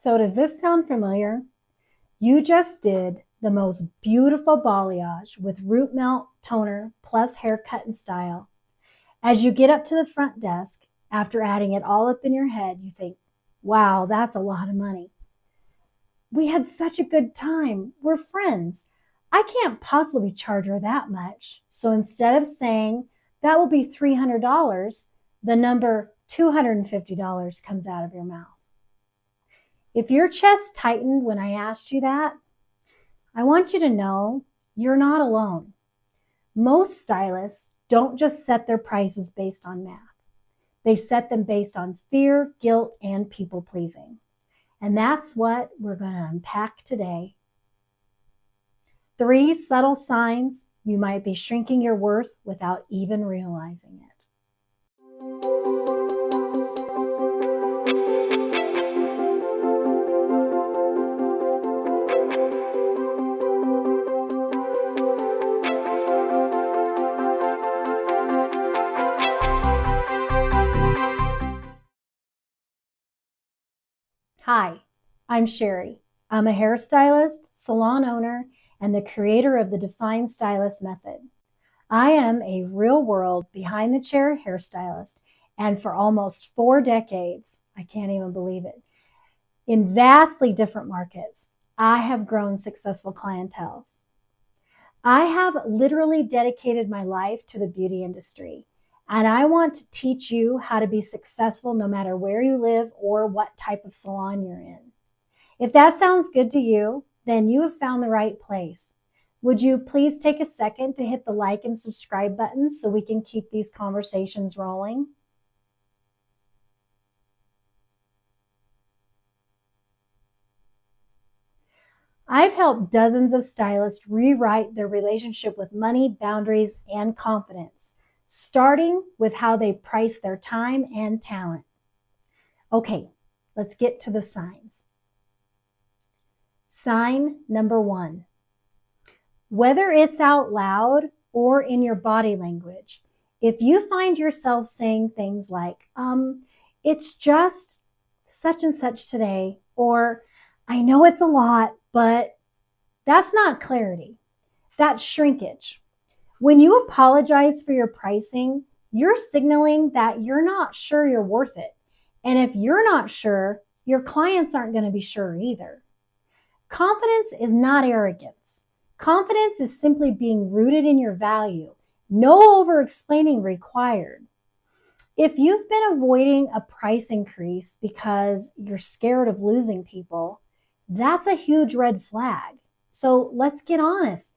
So does this sound familiar? You just did the most beautiful balayage with root melt, toner, plus haircut and style. As you get up to the front desk, after adding it all up in your head, you think, wow, that's a lot of money. We had such a good time. We're friends. I can't possibly charge her that much. So instead of saying that will be $300, the number $250 comes out of your mouth. If your chest tightened when I asked you that, I want you to know you're not alone. Most stylists don't just set their prices based on math. They set them based on fear, guilt, and people pleasing. And that's what we're going to unpack today. 3 subtle signs you might be shrinking your worth without even realizing it. Hi, I'm Sherry. I'm a hairstylist, salon owner, and the creator of the Define Stylist Method. I am a real-world, behind-the-chair hairstylist, and for almost 4 decades, I can't even believe it, in vastly different markets, I have grown successful clienteles. I have literally dedicated my life to the beauty industry. And I want to teach you how to be successful no matter where you live or what type of salon you're in. If that sounds good to you, then you have found the right place. Would you please take a second to hit the like and subscribe button so we can keep these conversations rolling? I've helped dozens of stylists rewrite their relationship with money, boundaries, and confidence, starting with how they price their time and talent. Okay, let's get to the signs. Sign number 1. Whether it's out loud or in your body language, if you find yourself saying things like, it's just such and such today, or I know it's a lot, but that's not clarity. That's shrinkage. When you apologize for your pricing, you're signaling that you're not sure you're worth it. And if you're not sure, your clients aren't going to be sure either. Confidence is not arrogance. Confidence is simply being rooted in your value. No over-explaining required. If you've been avoiding a price increase because you're scared of losing people, that's a huge red flag. So let's get honest.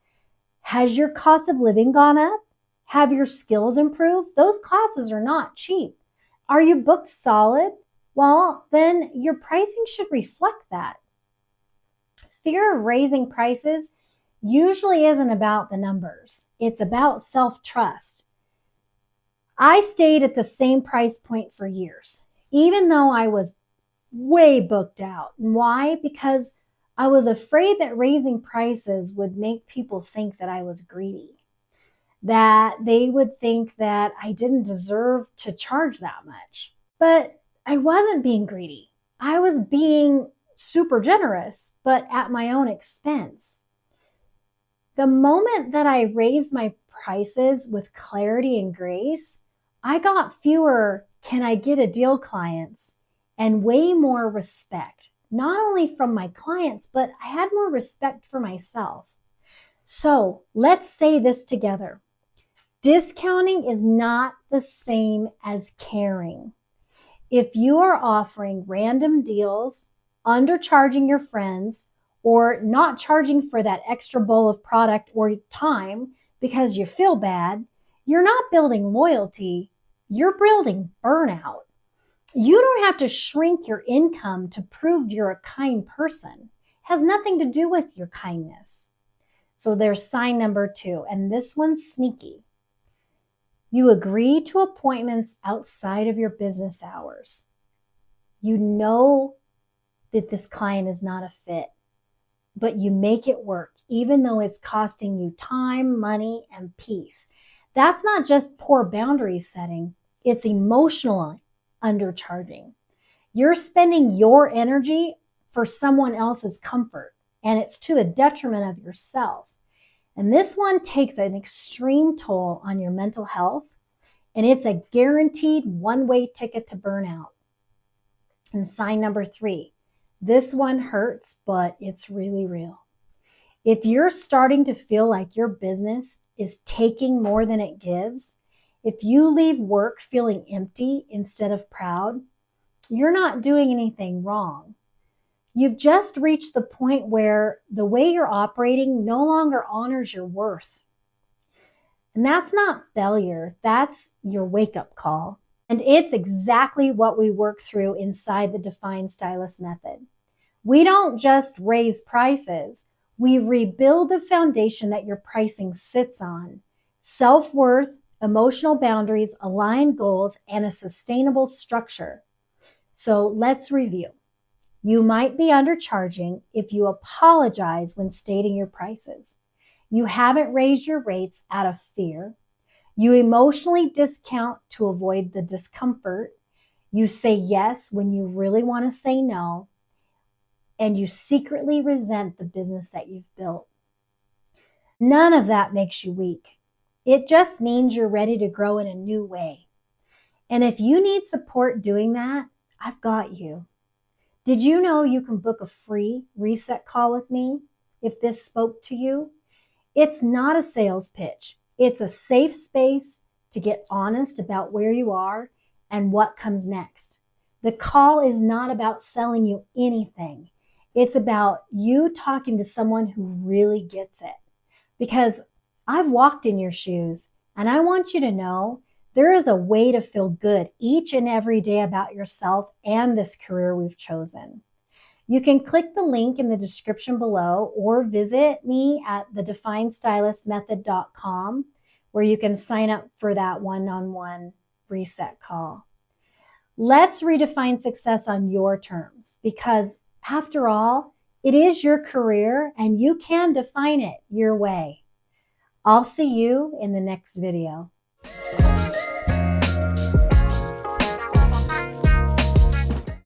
Has your cost of living gone up? Have your skills improved? Those classes are not cheap. Are you booked solid? Well, then your pricing should reflect that. Fear of raising prices usually isn't about the numbers. It's about self-trust. I stayed at the same price point for years, even though I was way booked out. And why? Because I was afraid that raising prices would make people think that I was greedy, that they would think that I didn't deserve to charge that much. But I wasn't being greedy. I was being super generous, but at my own expense. The moment that I raised my prices with clarity and grace, I got fewer "can I get a deal" clients and way more respect, not only from my clients, but I had more respect for myself. So let's say this together. Discounting is not the same as caring. If you are offering random deals, undercharging your friends, or not charging for that extra bowl of product or time because you feel bad, you're not building loyalty, you're building burnout. You don't have to shrink your income to prove you're a kind person. It has nothing to do with your kindness. So there's sign number 2, and this one's sneaky. You agree to appointments outside of your business hours. You know that this client is not a fit, but you make it work, even though it's costing you time, money, and peace. That's not just poor boundary setting, it's emotional undercharging. You're spending your energy for someone else's comfort, and it's to the detriment of yourself. And this one takes an extreme toll on your mental health, and it's a guaranteed one-way ticket to burnout. And sign number 3, this one hurts, but it's really real. If you're starting to feel like your business is taking more than it gives, if you leave work feeling empty instead of proud, you're not doing anything wrong. You've just reached the point where the way you're operating no longer honors your worth. And that's not failure, that's your wake-up call. And it's exactly what we work through inside the Define Stylist method. We don't just raise prices, we rebuild the foundation that your pricing sits on: self-worth, emotional boundaries, aligned goals, and a sustainable structure. So let's review. You might be undercharging if you apologize when stating your prices. You haven't raised your rates out of fear. You emotionally discount to avoid the discomfort. You say yes when you really want to say no. And you secretly resent the business that you've built. None of that makes you weak. It just means you're ready to grow in a new way. And if you need support doing that, I've got you. Did you know you can book a free reset call with me if this spoke to you? It's not a sales pitch. It's a safe space to get honest about where you are and what comes next. The call is not about selling you anything. It's about you talking to someone who really gets it. Because I've walked in your shoes, and I want you to know there is a way to feel good each and every day about yourself and this career we've chosen. You can click the link in the description below or visit me at thedefinestylistmethod.com, where you can sign up for that one-on-one reset call. Let's redefine success on your terms, because after all, it is your career and you can define it your way. I'll see you in the next video.